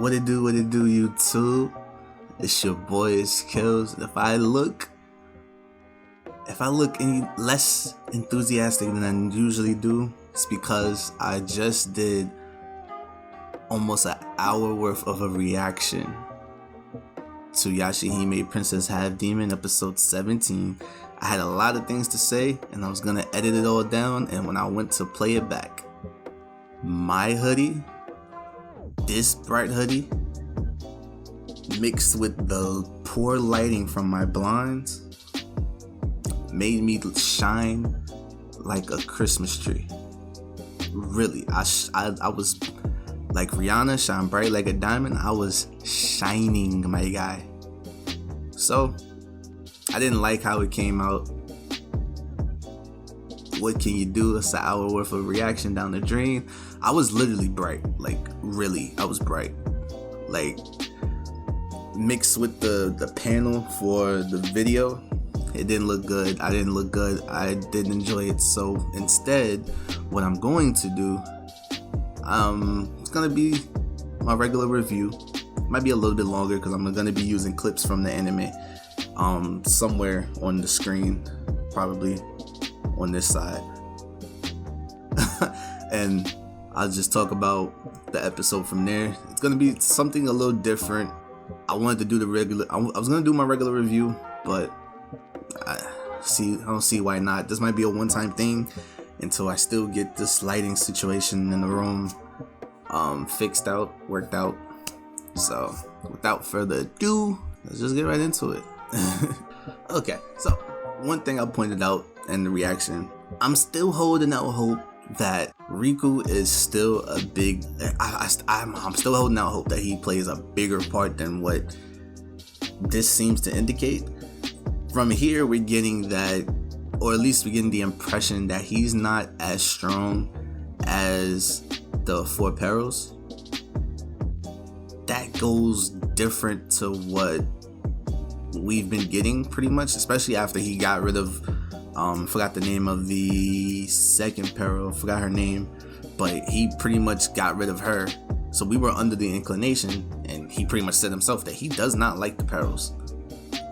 What it do, YouTube? It's your boy, ItsKheals. If I look any less enthusiastic than I usually do, it's because I just did almost an hour worth of a reaction to Yashahime Princess Half Demon episode 17. I had a lot of things to say and I was gonna edit it all down, and when I went to play it back, my hoodie, this bright hoodie, mixed with the poor lighting from my blinds, made me shine like a Christmas tree. Really, I was like Rihanna, shine bright like a diamond. I was shining, my guy. So I didn't like how it came out. What can you do? It's an hour worth of reaction down the drain. I was literally bright, like really, I was bright. Like mixed with the panel for the video, it didn't look good. I didn't look good. I didn't enjoy it. So instead, what I'm going to do, it's gonna be my regular review. Might be a little bit longer because I'm gonna be using clips from the anime somewhere on the screen, probably on this side. And I'll just talk about the episode from there. It's gonna be something a little different. I wanted to do I was gonna do my regular review, but I don't see why not. This might be a one-time thing until I still get this lighting situation in the room worked out. So without further ado, let's just get right into it. Okay, so one thing I pointed out in the reaction, I'm still holding out hope that Riku is still a big, I'm still holding out hope that he plays a bigger part than what this seems to indicate. From here, we're getting that, or at least we're getting the impression that he's not as strong as the Four Perils. That goes different to what we've been getting pretty much, especially after he got rid of, forgot the name of the second peril, forgot her name, but he pretty much got rid of her. So we were under the inclination, and he pretty much said himself that he does not like the perils.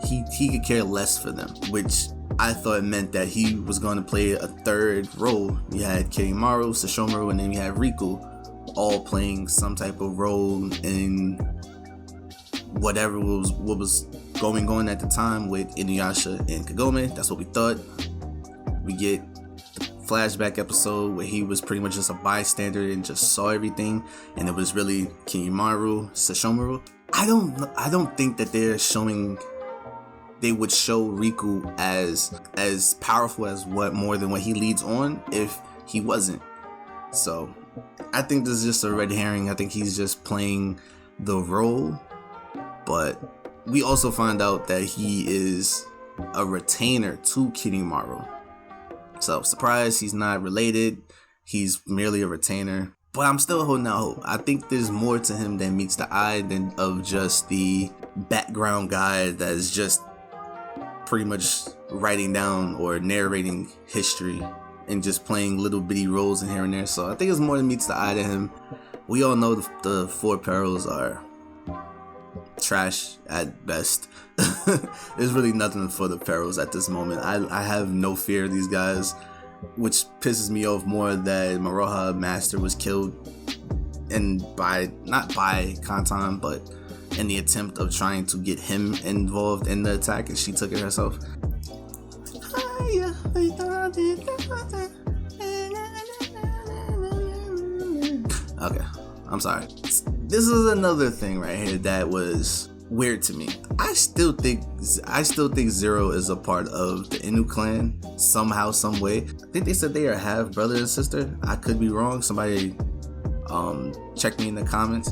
He could care less for them, which I thought meant that he was going to play a third role. You had Kirimaro, Sesshomaru, and then you had Riku, all playing some type of role in whatever what was going on at the time with Inuyasha and Kagome. That's what we thought. We get the flashback episode where he was pretty much just a bystander and just saw everything, and it was really Kirimaro, Sesshomaru. I don't think that they would show Riku as powerful as more than what he leads on if he wasn't. So I think this is just a red herring. I think he's just playing the role, but we also find out that he is a retainer to Kirimaro. So surprise, he's not related. He's merely a retainer. But I'm still holding out hope. I think there's more to him than meets the eye than of just the background guy that is just pretty much writing down or narrating history and just playing little bitty roles in here and there. So I think it's more than meets the eye to him. We all know the Four Perils are trash at best. There's really nothing for the Perils at this moment. I have no fear of these guys, which pisses me off more that Maroha Master was killed, and not by Kantan, but in the attempt of trying to get him involved in the attack, and she took it herself. Okay, I'm sorry. This is another thing right here that was weird to me. I still think Zero is a part of the Inu clan somehow, some way. I think they said they are half brother and sister. I could be wrong. Somebody check me in the comments.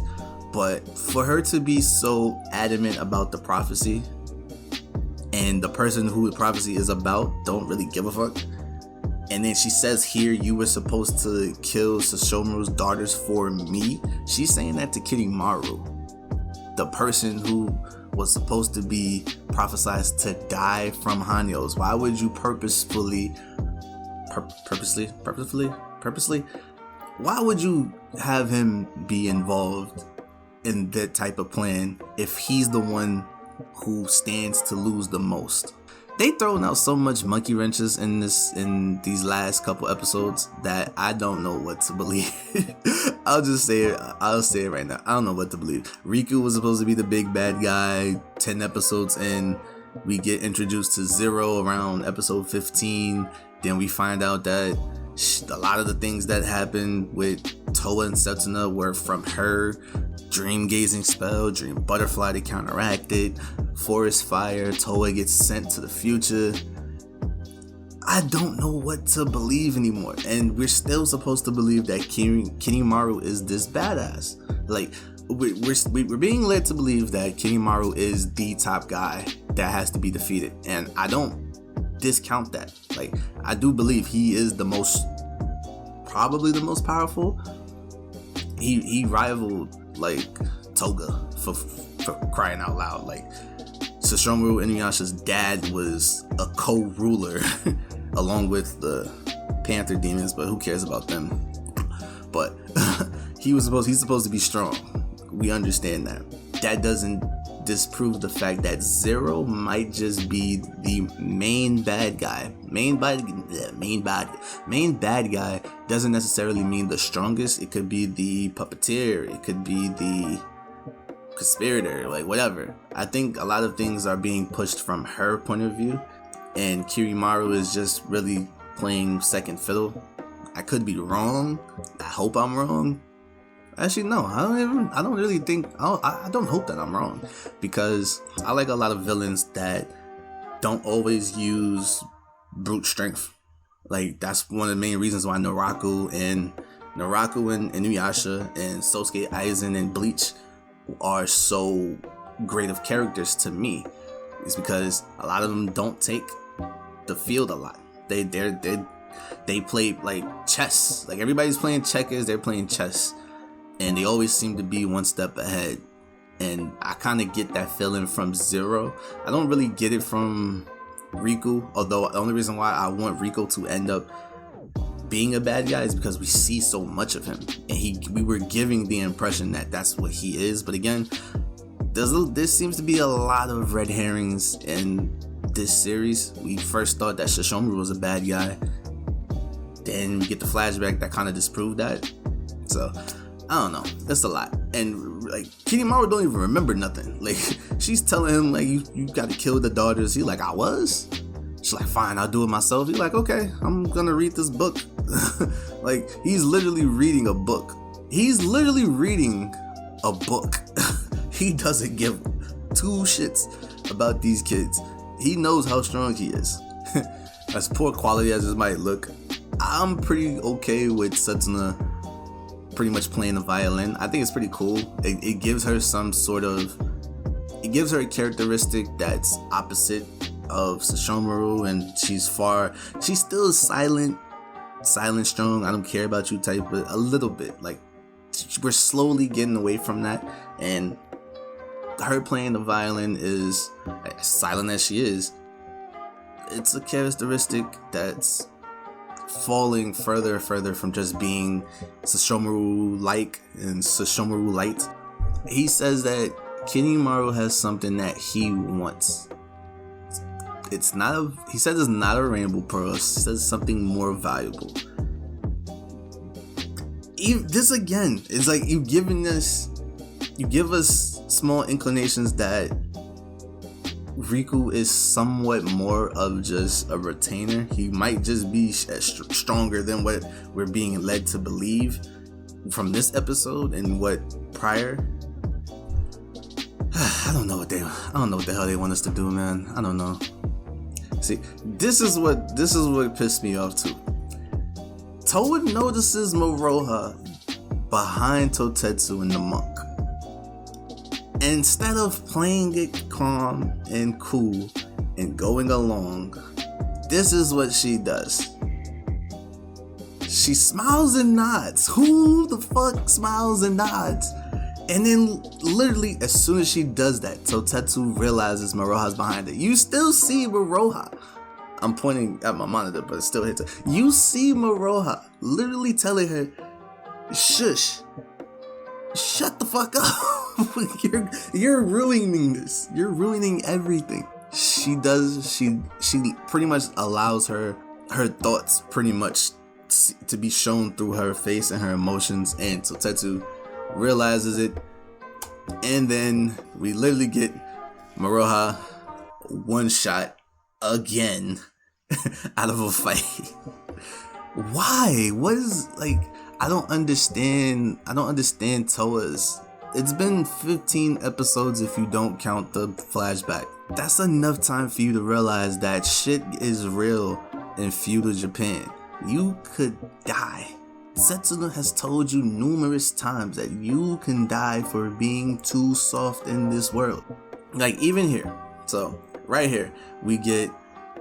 But for her to be so adamant about the prophecy, and the person who the prophecy is about don't really give a fuck, and then she says here, you were supposed to kill Sesshomaru's daughters for me. She's saying that to Kirimaro, the person who was supposed to be prophesied to die from Hanyo's. Why would you purposely, why would you have him be involved in that type of plan if he's the one who stands to lose the most. They thrown out so much monkey wrenches in these last couple episodes that I don't know what to believe. I'll say it right now. I don't know what to believe. Riku was supposed to be the big bad guy. 10 episodes in, we get introduced to Zero around episode 15. Then we find out that a lot of the things that happened with Towa and Setsuna were from her dream gazing spell, dream butterfly to counteract it, forest fire, Towa gets sent to the future. I don't know what to believe anymore, and we're still supposed to believe that Kinemaro is this badass. Like, we're being led to believe that Kinemaro is the top guy that has to be defeated, and I don't discount that. Like, I do believe he is probably the most powerful. He rivaled like Toga for crying out loud. Like, Sesshomaru Inuyasha's dad was a co-ruler along with the Panther Demons, but who cares about them? But he's supposed to be strong. We understand that. That doesn't disprove the fact that Zero might just be the main bad guy. Main bad guy doesn't necessarily mean the strongest. It could be the puppeteer. It could be the conspirator, like whatever. I think a lot of things are being pushed from her point of view, and Kinemaro is just really playing second fiddle. I could be wrong. I hope I'm wrong. Actually, no, I don't hope that I'm wrong, because I like a lot of villains that don't always use brute strength. Like, that's one of the main reasons why Naraku and Inuyasha and Sosuke Aizen and Bleach are so great of characters to me. It's because a lot of them don't take the field a lot. They play like chess. Like, everybody's playing checkers, they're playing chess. And they always seem to be one step ahead. And I kind of get that feeling from Zero. I don't really get it from Riku, although the only reason why I want Riku to end up being a bad guy is because we see so much of him. And we were giving the impression that that's what he is. But again, there seems to be a lot of red herrings in this series. We first thought that Sesshomaru was a bad guy. Then we get the flashback that kind of disproved that. So I don't know. That's a lot. And like, Kinemaro don't even remember nothing. Like, she's telling him like, you gotta kill the daughters. He's like, I was? She's like, fine, I'll do it myself. He's like, okay, I'm gonna read this book. Like, he's literally reading a book. He doesn't give two shits about these kids. He knows how strong he is. As poor quality as this might look, I'm pretty okay with Setsuna pretty much playing the violin. I think it's pretty cool. It gives her a characteristic that's opposite of Sesshomaru, and she's still silent strong, I don't care about you type, but a little bit. Like, we're slowly getting away from that, and her playing the violin is, as silent as she is, it's a characteristic that's falling further and further from just being Sesshomaru-like and Sesshomaru-light. He says that Kinemaro has something that he wants. He says it's not a rainbow pearl. He says it's something more valuable. This again is like you give us small inclinations that Riku is somewhat more of just a retainer. He might just be stronger than what we're being led to believe from this episode and what prior. I don't know what the hell they want us to do, man. I don't know. See, this is what pissed me off too. Towa notices Moroha behind Totetsu and the monk. Instead of playing it calm and cool and going along, this is what she does. She smiles and nods. Who the fuck smiles and nods? And then literally as soon as she does that, Totetsu realizes Moroha's behind it. You still see Moroha. I'm pointing at my monitor, but it still hits her. You see Moroha literally telling her, shush, shut the fuck up. You're ruining this. You're ruining everything. She pretty much allows her thoughts pretty much to be shown through her face and her emotions, and so Tetsu realizes it, and then we literally get Maroha one shot again out of a fight. Why? What is, like, I don't understand Toa's. It's been 15 episodes if you don't count the flashback. That's enough time for you to realize that shit is real in feudal Japan. You could die. Setsuna has told you numerous times that you can die for being too soft in this world. Like, even here. So, right here, we get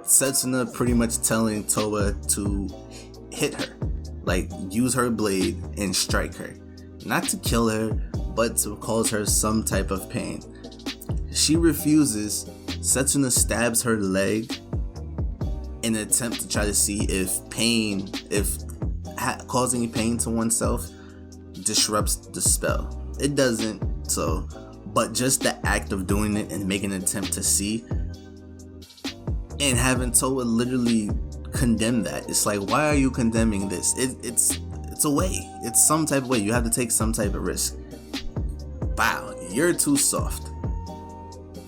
Setsuna pretty much telling Toa to hit her. Like, use her blade and strike her. Not to kill her, but to cause her some type of pain. She refuses. Setsuna stabs her leg in an attempt to try to see if causing pain to oneself disrupts the spell. It doesn't, so, but just the act of doing it and making an attempt to see, and having Toa literally condemn that. It's like, why are you condemning this? It's a way. It's some type of way. You have to take some type of risk. Wow, you're too soft.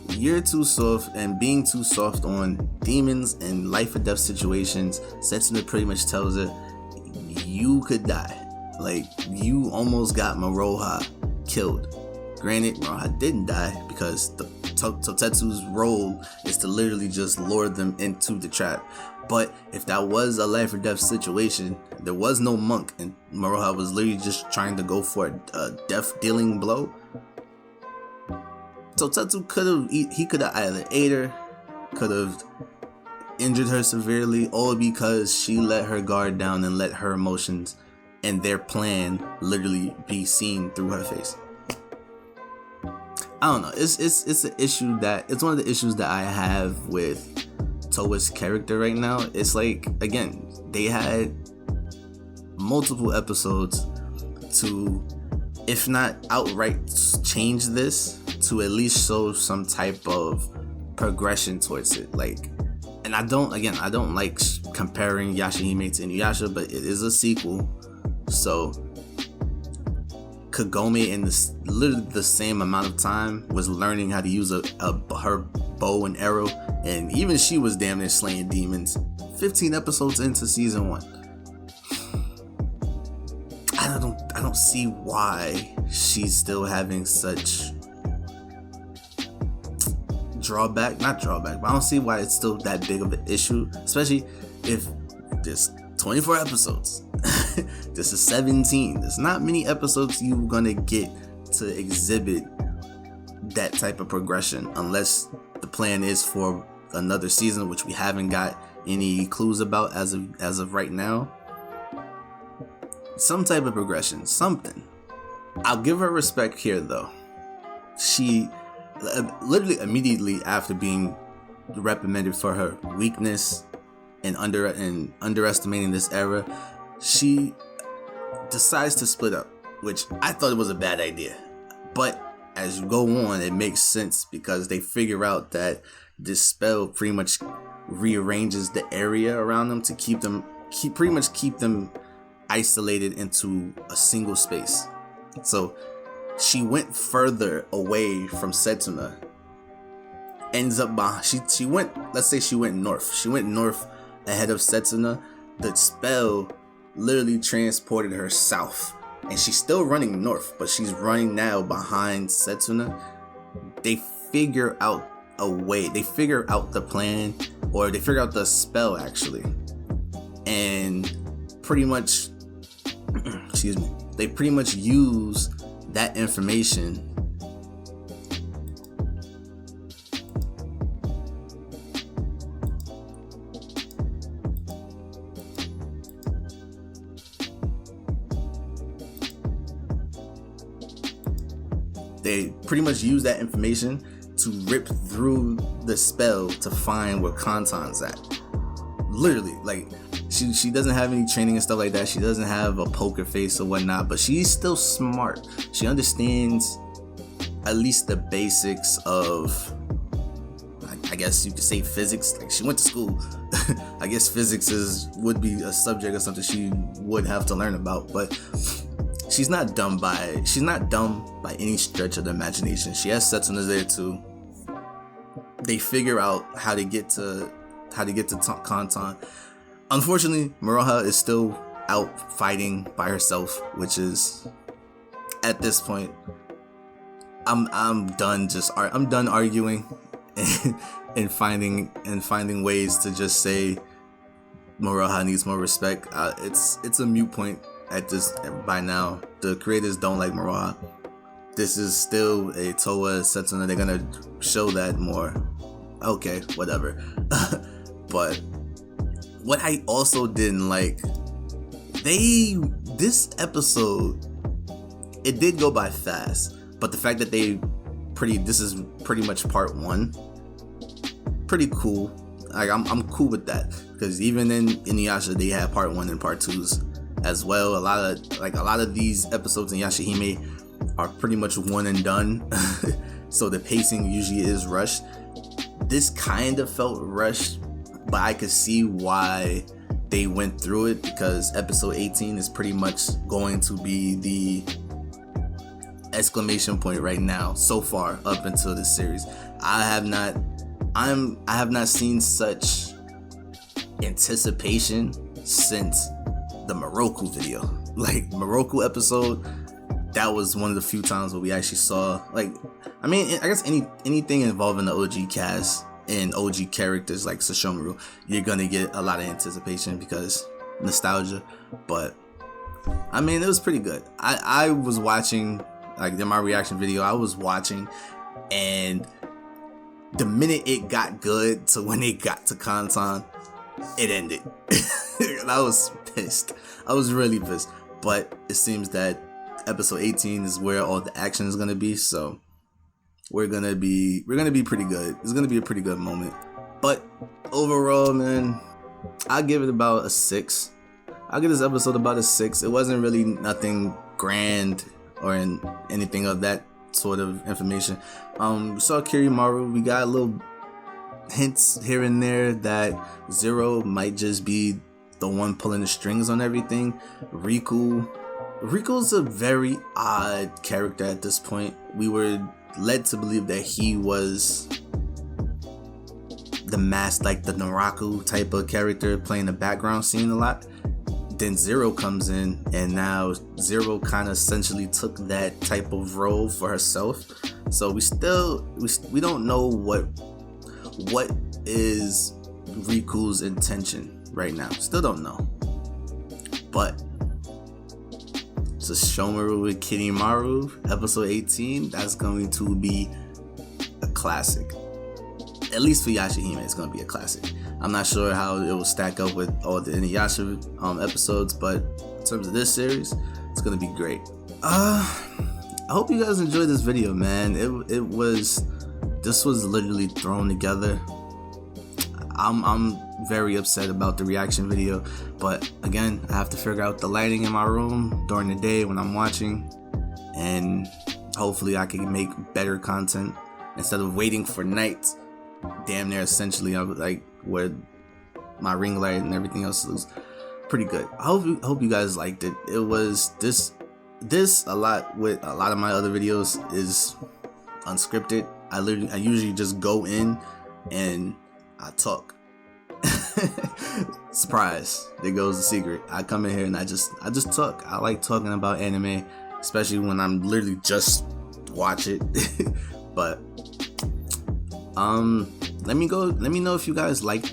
You're too soft, and being too soft on demons and life or death situations, Setsuna pretty much tells her, you could die. Like, you almost got Maroha killed. Granted, Maroha didn't die because Tetsu's role is to literally just lure them into the trap. But if that was a life or death situation, there was no monk, and Maroha was literally just trying to go for a death-dealing blow. So Tetsu could have either ate her, could have injured her severely, all because she let her guard down and let her emotions and their plan literally be seen through her face. I don't know. It's an issue it's one of the issues that I have with Toa's character right now. It's like, again, they had multiple episodes to, if not outright change this, to at least show some type of progression towards it. Like, and I don't like comparing Yashahime to Inuyasha, but it is a sequel, so Kagome in literally the same amount of time was learning how to use her bow and arrow, and even she was damn near slaying demons 15 episodes into season 1. I don't see why she's still having such not drawback, but I don't see why it's still that big of an issue, especially if there's 24 episodes. This is 17. There's not many episodes you're gonna get to exhibit that type of progression, unless the plan is for another season, which we haven't got any clues about as of right now. Some type of progression, something. I'll give her respect here though. She literally immediately after being reprimanded for her weakness and underestimating this era, she decides to split up, which I thought it was a bad idea. But as you go on, it makes sense because they figure out that this spell pretty much rearranges the area around them to keep them isolated into a single space. So she went further away from Setsuna. Ends up behind. She went. Let's say she went north. She went north ahead of Setsuna. The spell literally transported her south, and she's still running north, but she's running now behind Setsuna. They figure out a way. They figure out the plan, or they figure out the spell actually, and pretty much, excuse me. They pretty much use that information to rip through the spell to find where Kantan's at. Literally, like, she doesn't have any training and stuff like that. She doesn't have a poker face or whatnot, but she's still smart. She understands at least the basics of, I guess you could say, physics. Like, she went to school. I guess physics would be a subject or something she would have to learn about, but she's not dumb by any stretch of the imagination. She has Setsunas there too. They figure out how to get to Kantan. Unfortunately, Maruha is still out fighting by herself, which is, at this point, I'm done arguing and finding ways to just say Maruha needs more respect. It's a moot point at this by now. The creators don't like Maruha. This is still a Towa Setsuna. They're gonna show that more. Okay, whatever. But what I also didn't like, this episode, it did go by fast, but the fact that this is pretty much part 1, pretty cool. Like, I'm cool with that, because even in Inuyasha they had part 1 and part 2s as well. A lot of these episodes in Yashahime are pretty much one and done. So the pacing usually is rushed. This kind of felt rushed, but I could see why they went through it, because episode 18 is pretty much going to be the exclamation point right now so far up until this series. I have not seen such anticipation since the Moroku video. Like, Moroku episode, that was one of the few times where we actually saw, like, I mean, I guess anything involving the OG cast and OG characters like Sesshomaru, you're gonna get a lot of anticipation because nostalgia. But I mean, it was pretty good. I was watching, like, in my reaction video, I was watching, and the minute it got good to when it got to Kantan, it ended. And I was pissed. I was really pissed. But it seems that episode 18 is where all the action is gonna be, so we're gonna be pretty good. It's gonna be a pretty good moment. But overall, man, I give it about a 6. I'll give this episode about a 6. It wasn't really nothing grand or anything of that sort of information. We saw Kirimaru. We got little hints here and there that Zero might just be the one pulling the strings on everything. Riku's a very odd character at this point. We were led to believe that he was the mask, like the Naraku type of character, playing the background scene a lot. Then Zero comes in, and now Zero kind of essentially took that type of role for herself. So we don't know what is Riku's intention right now. Still don't know. But Sesshomaru with Kirimaru, episode 18, that's going to be a classic. At least for Yashahime, it's going to be a classic. I'm not sure how it will stack up with all the Inuyasha episodes, but in terms of this series, it's going to be great. I hope you guys enjoyed this video, man. This was literally thrown together. I'm very upset about the reaction video, but again, I have to figure out the lighting in my room during the day when I'm watching, and hopefully I can make better content instead of waiting for night. Damn near essentially, I was like, where my ring light and everything else is pretty good. I hope you guys liked it. It was this a lot with a lot of my other videos is unscripted. I usually just go in and I talk. Surprise, there goes the secret. I come in here and I just talk. I like talking about anime, especially when I'm literally just watch it. But let me know if you guys like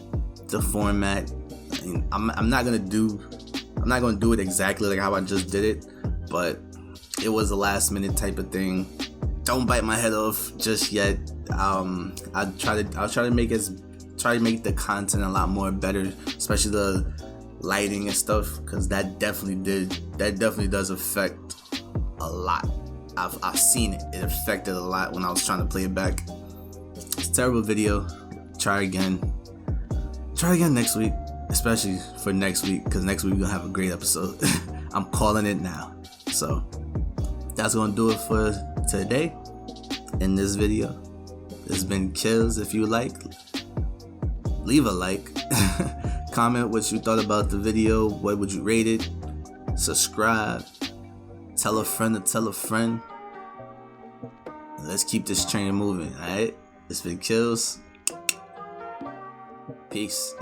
the format. I mean, I'm not gonna do it exactly like how I just did it, but it was a last minute type of thing. Don't bite my head off just yet. I'll try to make the content a lot more better, especially the lighting and stuff, because that definitely does affect a lot. I've seen it. It affected a lot when I was trying to play it back. It's a terrible video. Try again next week, especially for next week, because next week we're gonna have a great episode. I'm calling it now. So that's gonna do it for today. in this video. It's been Kills. If you like, leave a like. Comment what you thought about the video. What would you rate it? Subscribe. Tell a friend to tell a friend. Let's keep this train moving, alright? It's been Kills. Peace.